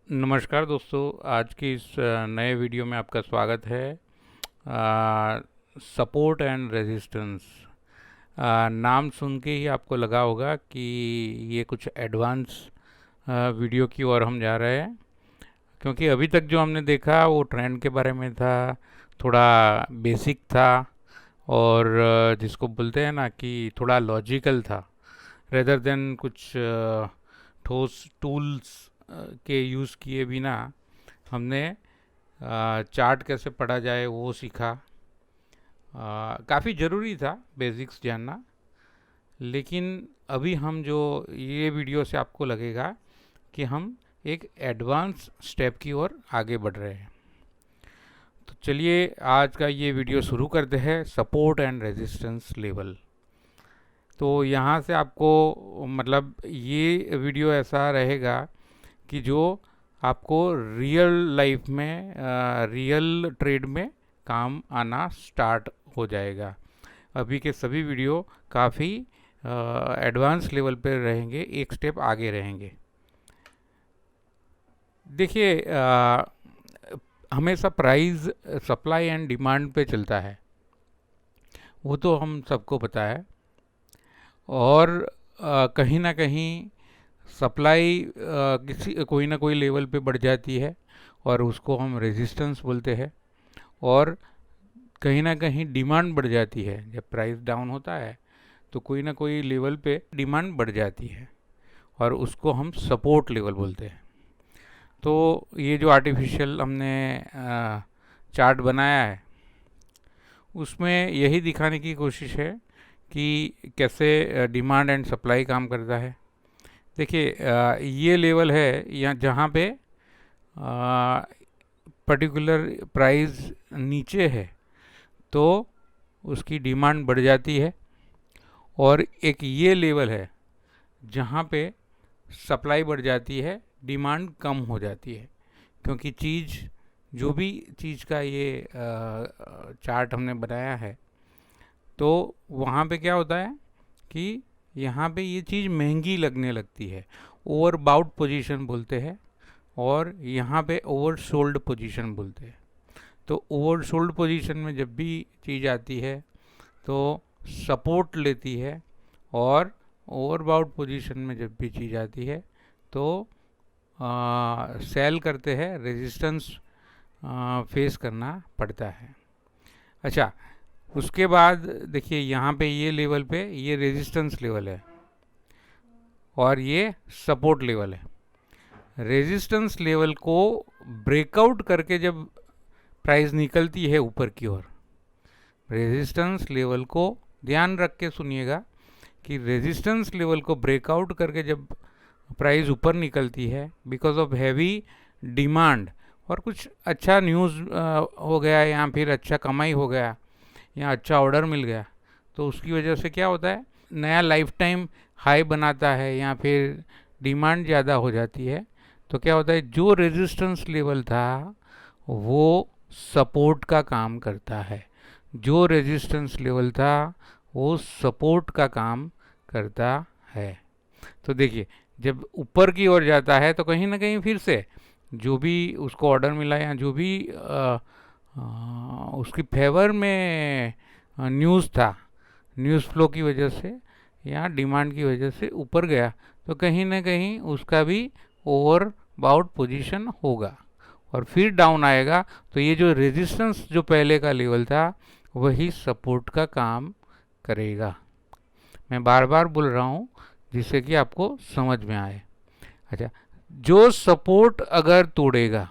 नमस्कार दोस्तों, आज की इस नए वीडियो में आपका स्वागत है। Support and resistance. नाम सुन के ही आपको लगा होगा कि ये कुछ एडवांस वीडियो की ओर हम जा रहे हैं, क्योंकि अभी तक जो हमने देखा वो ट्रेंड के बारे में था, थोड़ा बेसिक था और जिसको बोलते हैं ना कि थोड़ा लॉजिकल था, रेदर देन कुछ ठोस टूल्स के यूज़ किए बिना हमने चार्ट कैसे पढ़ा जाए वो सीखा। काफ़ी ज़रूरी था बेसिक्स जानना, लेकिन अभी हम जो ये वीडियो से आपको लगेगा कि हम एक एडवांस स्टेप की ओर आगे बढ़ रहे हैं। तो चलिए आज का ये वीडियो शुरू करते हैं, सपोर्ट एंड रेजिस्टेंस लेवल। तो यहाँ से आपको मतलब ये वीडियो ऐसा रहेगा कि जो आपको रियल लाइफ में रियल ट्रेड में काम आना स्टार्ट हो जाएगा। अभी के सभी वीडियो काफ़ी एडवांस लेवल पर रहेंगे, एक स्टेप आगे रहेंगे। देखिए, हमेशा प्राइस सप्लाई एंड डिमांड पे चलता है, वो तो हम सबको पता है। और कहीं ना कहीं सप्लाई किसी कोई ना कोई लेवल पे बढ़ जाती है और उसको हम रेजिस्टेंस बोलते हैं, और कहीं ना कहीं डिमांड बढ़ जाती है। जब प्राइस डाउन होता है तो कोई ना कोई लेवल पे डिमांड बढ़ जाती है और उसको हम सपोर्ट लेवल बोलते हैं। तो ये जो आर्टिफिशियल हमने चार्ट बनाया है उसमें यही दिखाने की कोशिश है कि कैसे डिमांड एंड सप्लाई काम करता है। देखिए, ये लेवल है यहाँ जहाँ पे पर्टिकुलर प्राइस नीचे है तो उसकी डिमांड बढ़ जाती है, और एक ये लेवल है जहाँ पे सप्लाई बढ़ जाती है, डिमांड कम हो जाती है। क्योंकि चीज़ जो भी चीज़ का ये चार्ट हमने बनाया है तो वहाँ पे क्या होता है कि यहाँ पे ये चीज़ महंगी लगने लगती है, ओवर बाउट पोजीशन बोलते हैं, और यहाँ पे ओवर सोल्ड पोजीशन बोलते हैं। तो ओवर सोल्ड पोजीशन में जब भी चीज़ आती है तो सपोर्ट लेती है, और ओवर बाउट पोजीशन में जब भी चीज़ आती है तो सेल करते हैं, रेजिस्टेंस फेस करना पड़ता है। अच्छा, उसके बाद देखिए यहाँ पे ये लेवल पे ये रेजिस्टेंस लेवल है और ये सपोर्ट लेवल है। रेजिस्टेंस लेवल को ब्रेकआउट करके जब प्राइस निकलती है ऊपर की ओर, रेजिस्टेंस लेवल को ध्यान रख के सुनिएगा कि रेजिस्टेंस लेवल को ब्रेकआउट करके जब प्राइस ऊपर निकलती है बिकॉज ऑफ हैवी डिमांड और कुछ अच्छा न्यूज़ हो गया या फिर अच्छा कमाई हो गया या अच्छा ऑर्डर मिल गया, तो उसकी वजह से क्या होता है, नया लाइफ टाइम हाई बनाता है या फिर डिमांड ज़्यादा हो जाती है। तो क्या होता है, जो रेजिस्टेंस लेवल था वो सपोर्ट का काम करता है। जो रेजिस्टेंस लेवल था वो सपोर्ट का काम करता है। तो देखिए, जब ऊपर की ओर जाता है तो कहीं ना कहीं फिर से जो भी उसको ऑर्डर मिला या जो भी उसकी फेवर में न्यूज़ था, न्यूज़ फ्लो की वजह से या डिमांड की वजह से ऊपर गया, तो कहीं ना कहीं उसका भी ओवर बाउट पोजीशन होगा और फिर डाउन आएगा। तो ये जो रेजिस्टेंस जो पहले का लेवल था वही सपोर्ट का काम करेगा। मैं बार बार बोल रहा हूँ जिससे कि आपको समझ में आए। अच्छा, जो सपोर्ट अगर तोड़ेगा,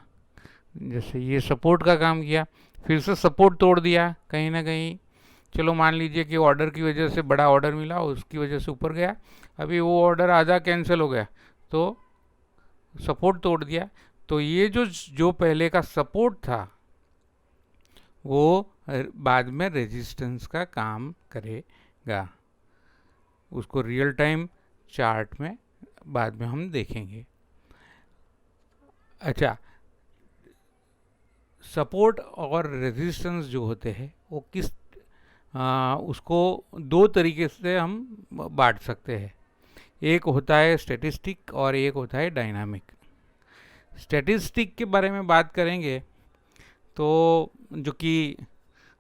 जैसे ये सपोर्ट का काम किया, फिर से सपोर्ट तोड़ दिया कहीं ना कहीं, चलो मान लीजिए कि ऑर्डर की वजह से बड़ा ऑर्डर मिला, उसकी वजह से ऊपर गया, अभी वो ऑर्डर आधा कैंसिल हो गया तो सपोर्ट तोड़ दिया। तो ये जो जो पहले का सपोर्ट था वो बाद में रेजिस्टेंस का काम करेगा। उसको रियल टाइम चार्ट में बाद में हम देखेंगे। अच्छा, सपोर्ट और रेजिस्टेंस जो होते हैं वो उसको दो तरीके से हम बांट सकते हैं। एक होता है स्टैटिस्टिक और एक होता है डायनामिक। स्टैटिस्टिक के बारे में बात करेंगे तो जो कि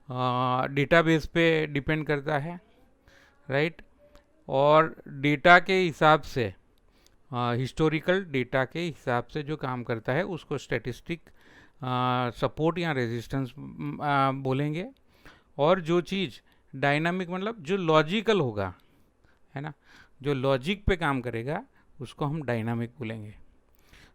डेटाबेस पे डिपेंड करता है, राइट। और डेटा के हिसाब से, हिस्टोरिकल डेटा के हिसाब से जो काम करता है उसको स्टैटिस्टिक सपोर्ट या रेजिस्टेंस बोलेंगे। और जो चीज़ डायनामिक मतलब जो लॉजिकल होगा, है ना, जो लॉजिक पे काम करेगा उसको हम डायनामिक बोलेंगे।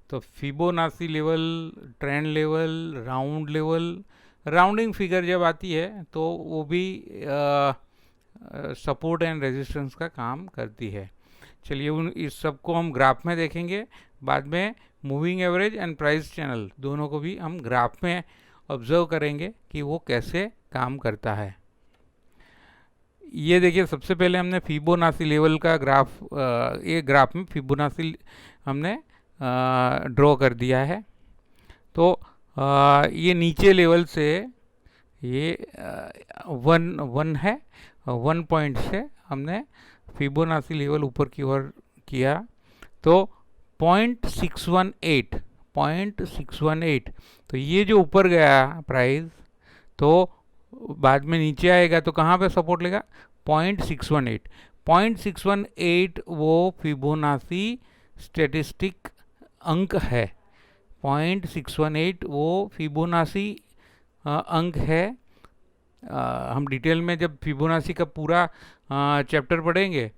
तो Fibonacci level, trend level, round level, rounding figure जब आती है तो वो भी सपोर्ट एंड रेजिस्टेंस का काम करती है। चलिए उन इस सब को हम ग्राफ में देखेंगे। बाद में moving average and price channel दोनों को भी हम ग्राफ में ऑब्जर्व करेंगे कि वो कैसे काम करता है। ये देखिए, सबसे पहले हमने फिबोनाची लेवल का ग्राफ, ये ग्राफ में फिबोनाची हमने ड्रॉ कर दिया है। तो ये नीचे लेवल से ये 1 है, 1 पॉइंट से हमने फिबोनाची लेवल ऊपर की ओर किया तो 0.618, तो ये जो ऊपर गया प्राइस तो बाद में नीचे आएगा तो कहाँ पे सपोर्ट लेगा, 0.618 वो फिबोनाची स्टैटिस्टिक अंक है। 0.618 वो फिबोनाची अंक है। हम डिटेल में जब फिबोनाची का पूरा चैप्टर पढ़ेंगे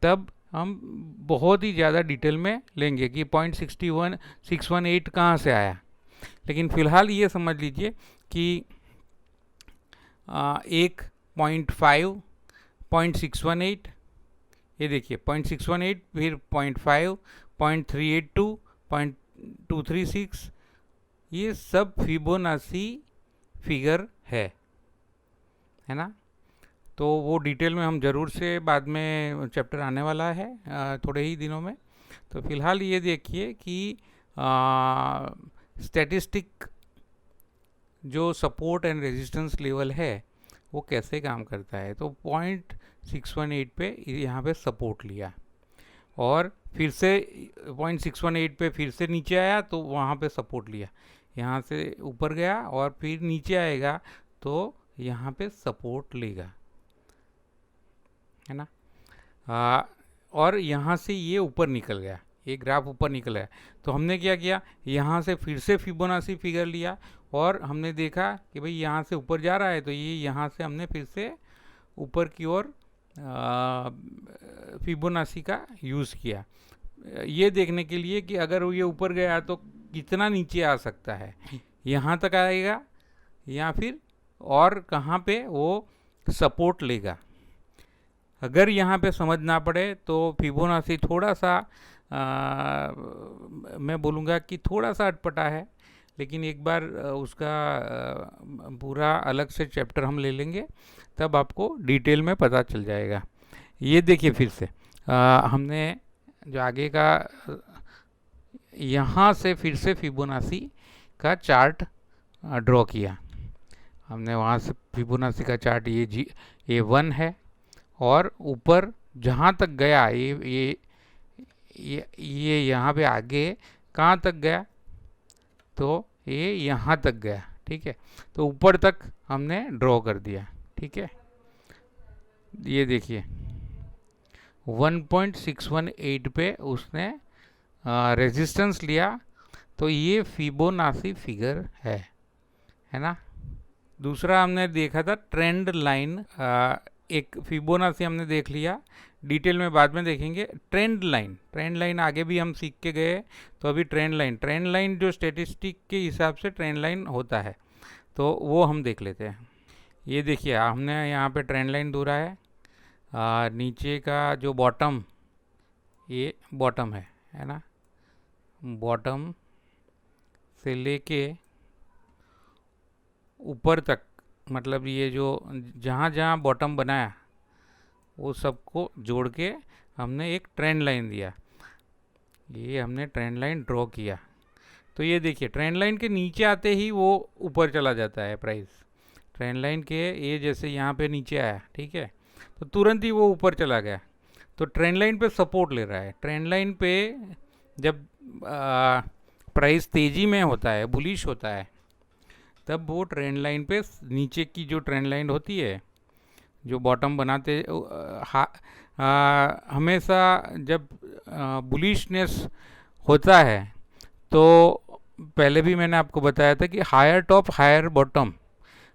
तब हम बहुत ही ज़्यादा डिटेल में लेंगे कि 0.618 कहाँ से आया। लेकिन फ़िलहाल ये समझ लीजिए कि 1.5, 0.618, ये देखिए 0.618, फिर 0.5, 0.382, 0.236, ये सब फिबोनाची फिगर है ना। तो वो डिटेल में हम ज़रूर से बाद में चैप्टर आने वाला है थोड़े ही दिनों में। तो फिलहाल ये देखिए कि स्टैटिस्टिक जो सपोर्ट एंड रेजिस्टेंस लेवल है वो कैसे काम करता है। तो 0.618 पे यहाँ पे सपोर्ट लिया और फिर से 0.618 पे फिर से नीचे आया तो वहाँ पे सपोर्ट लिया, यहाँ से ऊपर गया और फिर नीचे आएगा तो यहाँ पे सपोर्ट लेगा, है ना। और यहाँ से ये ऊपर निकल गया, ये ग्राफ ऊपर निकल गया तो हमने क्या किया, यहाँ से फिर से फिबोनाची फिगर लिया और हमने देखा कि भाई यहाँ से ऊपर जा रहा है तो ये यहाँ से हमने फिर से ऊपर की ओर फिबोनाची का यूज़ किया, ये देखने के लिए कि अगर ये ऊपर गया तो कितना नीचे आ सकता है, यहाँ तक आएगा या फिर और कहाँ पे वो सपोर्ट लेगा। अगर यहाँ पे समझ ना पड़े तो फिबोनाची थोड़ा सा मैं बोलूँगा कि थोड़ा सा अटपटा है, लेकिन एक बार उसका पूरा अलग से चैप्टर हम ले लेंगे तब आपको डिटेल में पता चल जाएगा। ये देखिए फिर से हमने जो आगे का यहाँ से फिर से फिबोनाची का चार्ट ड्रॉ किया हमने, वहाँ से फिबोनाची का चार्ट ये 1 है और ऊपर जहाँ तक गया ये यहाँ पे आगे कहाँ तक गया तो ये यहाँ तक गया, ठीक है। तो ऊपर तक हमने ड्रॉ कर दिया, ठीक है। ये देखिए 1.618 पे उसने रेजिस्टेंस लिया तो ये फिबोनाची फिगर है ना। दूसरा हमने देखा था ट्रेंड लाइन, एक फिबोनाची हमने देख लिया, डिटेल में बाद में देखेंगे। ट्रेंड लाइन आगे भी हम सीख के गए, तो अभी ट्रेंड लाइन जो स्टैटिस्टिक के हिसाब से ट्रेंड लाइन होता है तो वो हम देख लेते हैं। ये देखिए हमने यहाँ पे ट्रेंड लाइन दूरा है, नीचे का जो बॉटम, ये बॉटम है ना, बॉटम से लेके ऊपर तक, मतलब ये जो जहाँ जहाँ बॉटम बनाया वो सबको जोड़ के हमने एक ट्रेंड लाइन दिया, ये हमने ट्रेंड लाइन ड्रॉ किया। तो ये देखिए ट्रेंड लाइन के नीचे आते ही वो ऊपर चला जाता है प्राइस, ट्रेंड लाइन के ये जैसे यहाँ पे नीचे आया, ठीक है, तो तुरंत ही वो ऊपर चला गया। तो ट्रेंड लाइन पे सपोर्ट ले रहा है, ट्रेंड लाइन पे जब प्राइस तेज़ी में होता है, बुलिश होता है, तब वो ट्रेंड लाइन पे नीचे की जो ट्रेंड लाइन होती है, जो बॉटम बनाते हमेशा जब बुलिशनेस होता है तो पहले भी मैंने आपको बताया था कि higher top higher bottom,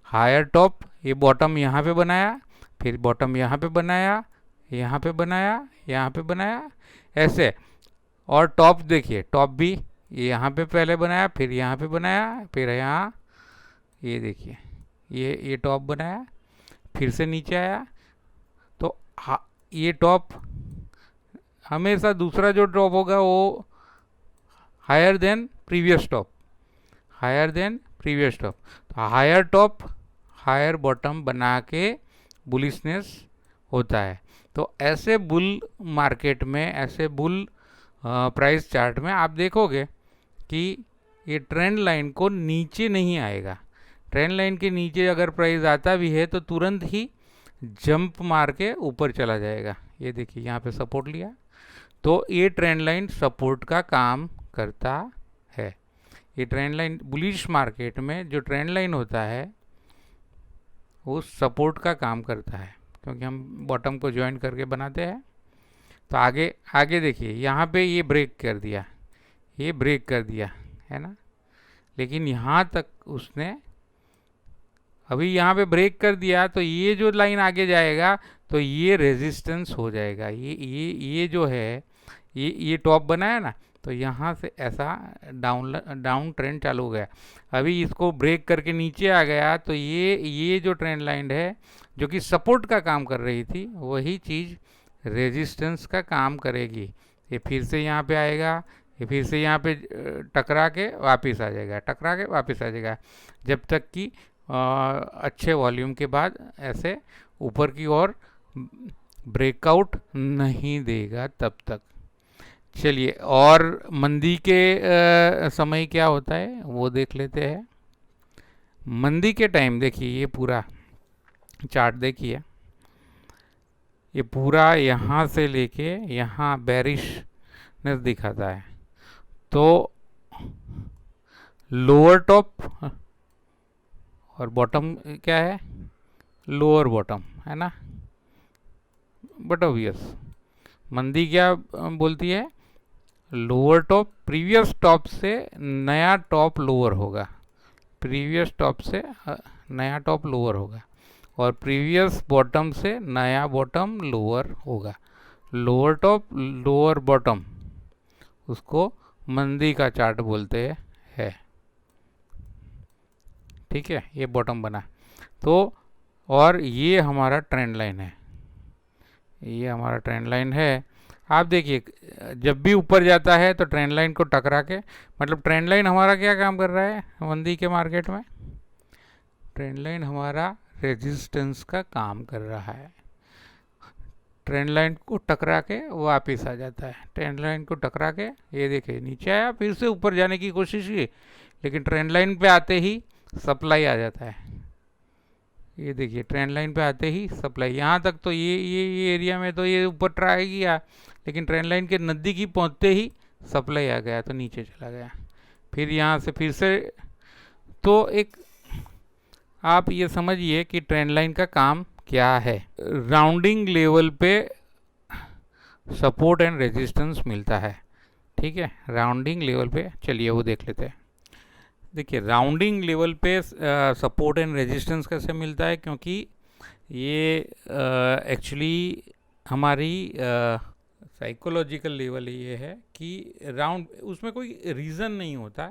higher top ये बॉटम यहाँ पे बनाया, फिर बॉटम यहाँ पे बनाया, यहाँ पे बनाया, यहाँ पे बनाया, ऐसे। और टॉप देखिए, टॉप भी यहाँ पे पहले बनाया, फिर यहाँ पे बनाया, फिर यहाँ, ये देखिए ये टॉप बनाया, फिर से नीचे आया। तो ये टॉप हमेशा दूसरा जो टॉप होगा वो higher than previous top, higher than previous top. तो हायर टॉप हायर बॉटम बना के बुलिशनेस होता है। तो ऐसे बुल मार्केट में, ऐसे बुल प्राइस चार्ट में आप देखोगे कि ये ट्रेंड लाइन को नीचे नहीं आएगा। ट्रेंड लाइन के नीचे अगर प्राइस आता भी है तो तुरंत ही जंप मार के ऊपर चला जाएगा। ये देखिए यहाँ पे सपोर्ट लिया, तो ये ट्रेंड लाइन सपोर्ट का काम करता है। ये ट्रेंड लाइन बुलिश मार्केट में जो ट्रेंड लाइन होता है वो सपोर्ट का काम करता है, क्योंकि हम बॉटम को ज्वाइन करके बनाते हैं। तो आगे आगे देखिए, यहाँ पे ये ब्रेक कर दिया, ये ब्रेक कर दिया है ना, लेकिन यहाँ तक उसने अभी यहाँ पे ब्रेक कर दिया, तो ये जो लाइन आगे जाएगा तो ये रेजिस्टेंस हो जाएगा। ये जो है, ये टॉप बनाया ना, तो यहाँ से ऐसा डाउन ट्रेंड चालू हो गया। अभी इसको ब्रेक करके नीचे आ गया, तो ये जो ट्रेंड लाइन है जो कि सपोर्ट का काम कर रही थी, वही चीज़ रेजिस्टेंस का काम करेगी। ये फिर से यहाँ पे आएगा, ये फिर से यहाँ पे टकरा के वापस आ जाएगा, टकरा के वापस आ जाएगा, जब तक कि अच्छे वॉल्यूम के बाद ऐसे ऊपर की ओर ब्रेकआउट नहीं देगा तब तक। चलिए, और मंदी के समय क्या होता है वो देख लेते हैं। मंदी के टाइम देखिए, ये पूरा चार्ट देखिए, ये पूरा यहाँ से लेके यहाँ बेरिशनेस दिखाता है। तो लोअर टॉप और बॉटम क्या है, लोअर बॉटम है ना, बट ऑब्वियस मंदी क्या बोलती है, लोअर टॉप प्रीवियस टॉप से नया टॉप लोअर होगा, प्रीवियस टॉप से नया टॉप लोअर होगा, और प्रीवियस बॉटम से नया बॉटम लोअर होगा। लोअर टॉप लोअर बॉटम, उसको मंदी का चार्ट बोलते हैं। ठीक है, ये बॉटम बना तो, और ये हमारा ट्रेंड लाइन है, ये हमारा ट्रेंड लाइन है। आप देखिए, जब भी ऊपर जाता है तो ट्रेंड लाइन को टकरा के, मतलब ट्रेंड लाइन हमारा क्या काम कर रहा है मंदी के मार्केट में, ट्रेंड लाइन हमारा रेजिस्टेंस का काम कर रहा है। ट्रेंड लाइन को टकरा के वापस आ जाता है, ट्रेंड लाइन को टकरा के ये देखिए नीचे आया, फिर से ऊपर जाने की कोशिश की, लेकिन ट्रेंड लाइन पे आते ही सप्लाई आ जाता है। ये देखिए, ट्रेंड लाइन पे आते ही सप्लाई, यहाँ तक तो ये एरिया में तो ये ऊपर ट्राई किया, लेकिन ट्रेंड लाइन के नज़दीक ही पहुँचते ही सप्लाई आ गया तो नीचे चला गया। फिर यहाँ से फिर से, तो एक आप ये समझिए कि ट्रेंड लाइन का काम क्या है। राउंडिंग लेवल पे सपोर्ट एंड रेजिस्टेंस मिलता है। ठीक है, राउंडिंग लेवल पे, चलिए वो देख लेते हैं। देखिए, राउंडिंग लेवल पे सपोर्ट एंड रेजिस्टेंस कैसे मिलता है, क्योंकि ये एक्चुअली हमारी साइकोलॉजिकल लेवल ये है कि राउंड, उसमें कोई रीज़न नहीं होता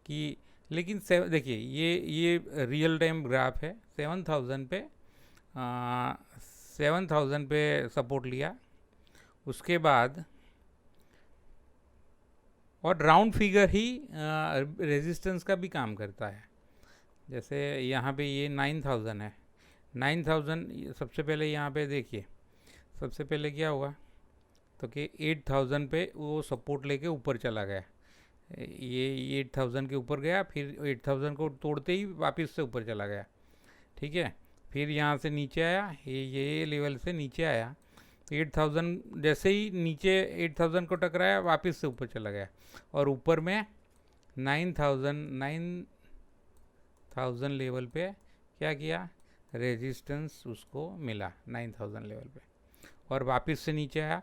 कि, लेकिन देखिए ये रियल टाइम ग्राफ है। 7000 पे 7000 पे सपोर्ट लिया, उसके बाद, और राउंड फिगर ही रेजिस्टेंस का भी काम करता है। जैसे यहाँ पे ये 9000 है, 9000 सबसे पहले यहाँ पे देखिए, सबसे पहले क्या हुआ तो कि 8000 पे वो सपोर्ट लेके ऊपर चला गया, ये 8000 के ऊपर गया, फिर 8000 को तोड़ते ही वापस से ऊपर चला गया। ठीक है, फिर यहाँ से नीचे आया, ये लेवल से नीचे आया, 8000 जैसे ही नीचे 8000 को टकराया वापस से ऊपर चला गया, और ऊपर में 9000 लेवल पे क्या किया, रेजिस्टेंस उसको मिला 9000 लेवल पे, और वापस से नीचे आया,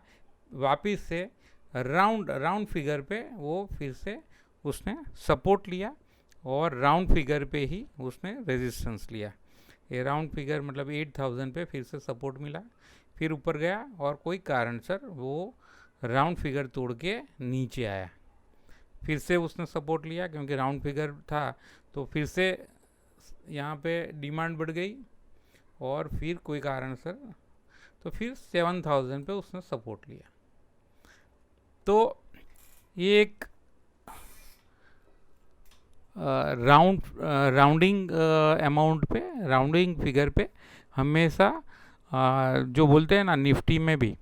वापस से राउंड फिगर पे वो फिर से उसने सपोर्ट लिया, और राउंड फिगर पे ही उसने रेजिस्टेंस लिया। ये राउंड फिगर मतलब 8000 पे फिर से सपोर्ट मिला, फिर ऊपर गया, और कोई कारण सर वो राउंड फिगर तोड़ के नीचे आया, फिर से उसने सपोर्ट लिया, क्योंकि राउंड फिगर था तो फिर से यहाँ पे डिमांड बढ़ गई, और फिर कोई कारण सर तो फिर 7000 पे उसने सपोर्ट लिया। तो ये एक राउंडिंग अमाउंट पे, राउंडिंग फिगर पे हमेशा जो बोलते हैं ना निफ्टी में भी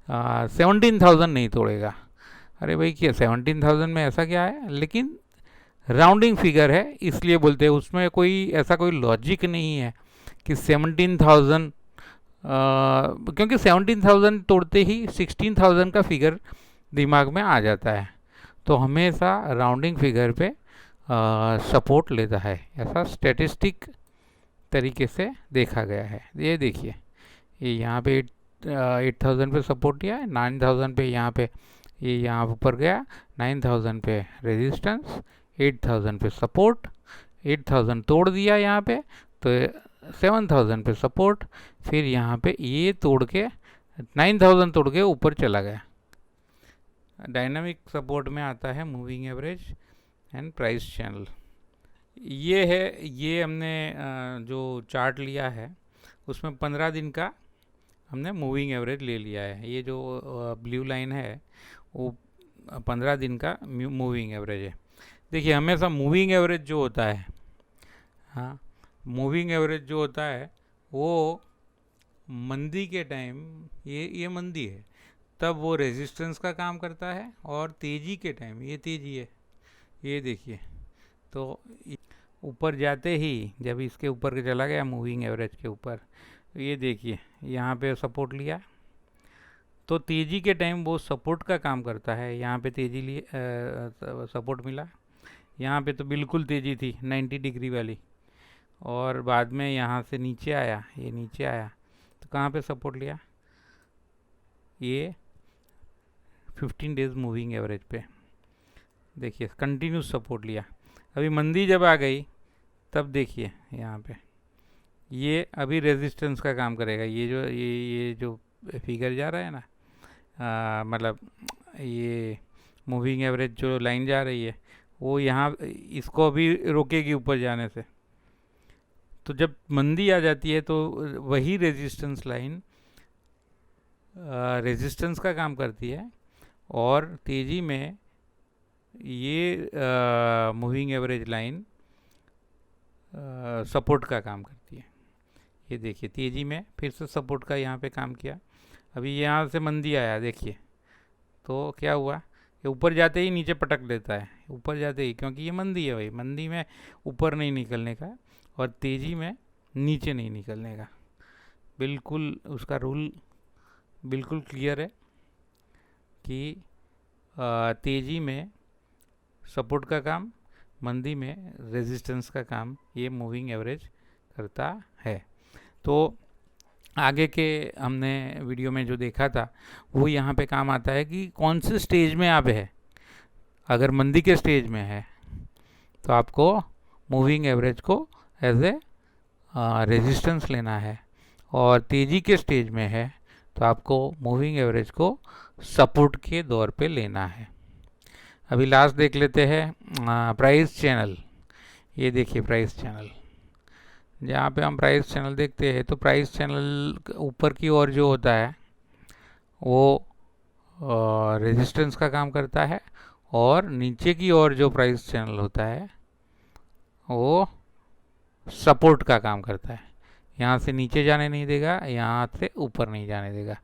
17,000 नहीं तोड़ेगा। अरे भाई क्या 17,000 में ऐसा क्या है, लेकिन राउंडिंग फिगर है इसलिए बोलते हैं, उसमें कोई ऐसा कोई लॉजिक नहीं है कि 17,000, क्योंकि 17,000 तोड़ते ही 16,000 का फिगर दिमाग में आ जाता है, तो हमेशा राउंडिंग फिगर पे सपोर्ट लेता है, ऐसा स्टैटिस्टिक तरीके से देखा गया है। ये देखिए, ये यहाँ पे 8,000 पे सपोर्ट लिया है, 9,000 पे यहाँ पे ये यहाँ ऊपर गया, 9,000 पे रेजिस्टेंस, 8,000 पे सपोर्ट, 8,000 तोड़ दिया यहाँ पे, तो 7,000 पे सपोर्ट, फिर यहाँ पे ये तोड़ के 9,000 तोड़ के ऊपर चला गया। डायनामिक सपोर्ट में आता है moving average and price channel. ये है, ये हमने जो चार्ट लिया है उसमें 15 दिन का हमने मूविंग एवरेज ले लिया है। ये जो ब्लू लाइन है वो 15 दिन का मूविंग एवरेज है। देखिए हमेशा मूविंग एवरेज जो होता है, हाँ मूविंग एवरेज जो होता है वो मंदी के टाइम, ये मंदी है तब वो रेजिस्टेंस का काम करता है, और तेज़ी के टाइम, ये तेज़ी है, ये देखिए, तो ऊपर जाते ही जब इसके ऊपर के चला गया मूविंग एवरेज के ऊपर, ये देखिए यहाँ पे सपोर्ट लिया, तो तेज़ी के टाइम वो सपोर्ट का काम करता है। यहाँ पे तेज़ी लिए सपोर्ट मिला, यहाँ पे तो बिल्कुल तेज़ी थी 90 डिग्री वाली, और बाद में यहाँ से नीचे आया, ये नीचे आया तो कहाँ पे सपोर्ट लिया, ये 15 डेज मूविंग एवरेज पे, देखिए कंटिन्यूस सपोर्ट लिया। अभी मंदी जब आ गई तब देखिए यहाँ पे ये अभी रेजिस्टेंस का काम करेगा, ये जो फिगर जा रहा है ना, मतलब ये मूविंग एवरेज जो लाइन जा रही है वो यहाँ इसको अभी रोकेगी ऊपर जाने से। तो जब मंदी आ जाती है तो वही रेजिस्टेंस लाइन रेजिस्टेंस का काम करती है, और तेज़ी में ये मूविंग एवरेज लाइन सपोर्ट का काम करती है। ये देखिए तेज़ी में फिर से सपोर्ट का यहाँ पे काम किया। अभी यहाँ से मंदी आया देखिए, तो क्या हुआ, ये ऊपर जाते ही नीचे पटक देता है, ऊपर जाते ही, क्योंकि ये मंदी है भाई, मंदी में ऊपर नहीं निकलने का और तेज़ी में नीचे नहीं निकलने का, बिल्कुल उसका रूल बिल्कुल क्लियर है कि तेज़ी में सपोर्ट का काम, मंदी में रेजिस्टेंस का काम ये मूविंग एवरेज करता है। तो आगे के हमने वीडियो में जो देखा था वो यहाँ पे काम आता है कि कौन से स्टेज में आप है। अगर मंदी के स्टेज में है तो आपको मूविंग एवरेज को एज ए रेजिस्टेंस लेना है, और तेज़ी के स्टेज में है तो आपको मूविंग एवरेज को सपोर्ट के दौर पे लेना है। अभी लास्ट देख लेते हैं प्राइस चैनल। ये देखिए प्राइस चैनल, जहाँ पे हम प्राइस चैनल देखते हैं तो प्राइस चैनल ऊपर की ओर जो होता है वो रेजिस्टेंस का काम करता है, और नीचे की ओर जो प्राइस चैनल होता है वो सपोर्ट का काम करता है। यहाँ से नीचे जाने नहीं देगा, यहाँ से ऊपर नहीं जाने देगा।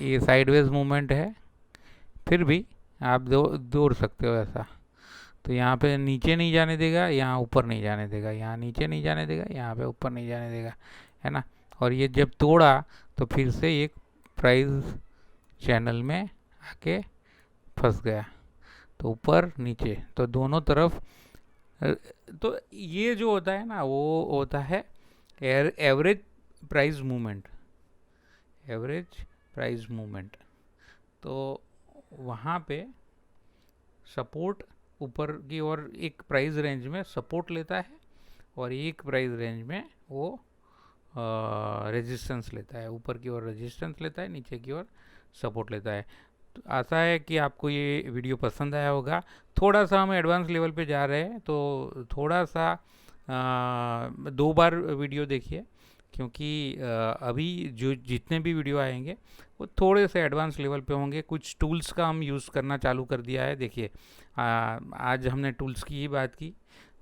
ये साइडवेज मूवमेंट है, फिर भी आप दौड़ सकते हो ऐसा। तो यहाँ पे नीचे नहीं जाने देगा, यहाँ ऊपर नहीं जाने देगा, यहाँ नीचे नहीं जाने देगा, यहाँ पे ऊपर नहीं जाने देगा, है ना। और ये जब तोड़ा तो फिर से एक प्राइस चैनल में आके फंस गया। तो ऊपर नीचे, तो दोनों तरफ। तो ये जो होता है ना, वो होता है average price movement, average price movement. तो वहाँ पे सपोर्ट ऊपर की ओर एक प्राइस रेंज में सपोर्ट लेता है, और एक प्राइस रेंज में वो रेजिस्टेंस लेता है। ऊपर की ओर रेजिस्टेंस लेता है, नीचे की ओर सपोर्ट लेता है। तो आशा है कि आपको ये वीडियो पसंद आया होगा। थोड़ा सा हम एडवांस लेवल पे जा रहे हैं, तो थोड़ा सा 2 बार वीडियो देखिए, क्योंकि अभी जो जितने भी वीडियो आएंगे वो थोड़े से एडवांस लेवल पे होंगे। कुछ टूल्स का हम यूज़ करना चालू कर दिया है। देखिए, आज हमने टूल्स की ही बात की,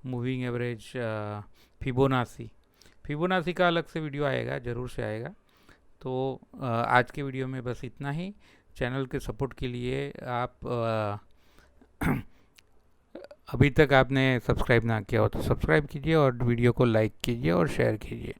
मूविंग एवरेज, फिबोनाची। फिबोनाची का अलग से वीडियो आएगा, ज़रूर से आएगा। तो आज के वीडियो में बस इतना ही। चैनल के सपोर्ट के लिए आप अभी तक आपने सब्सक्राइब ना किया हो तो सब्सक्राइब कीजिए, और वीडियो को लाइक कीजिए और शेयर कीजिए।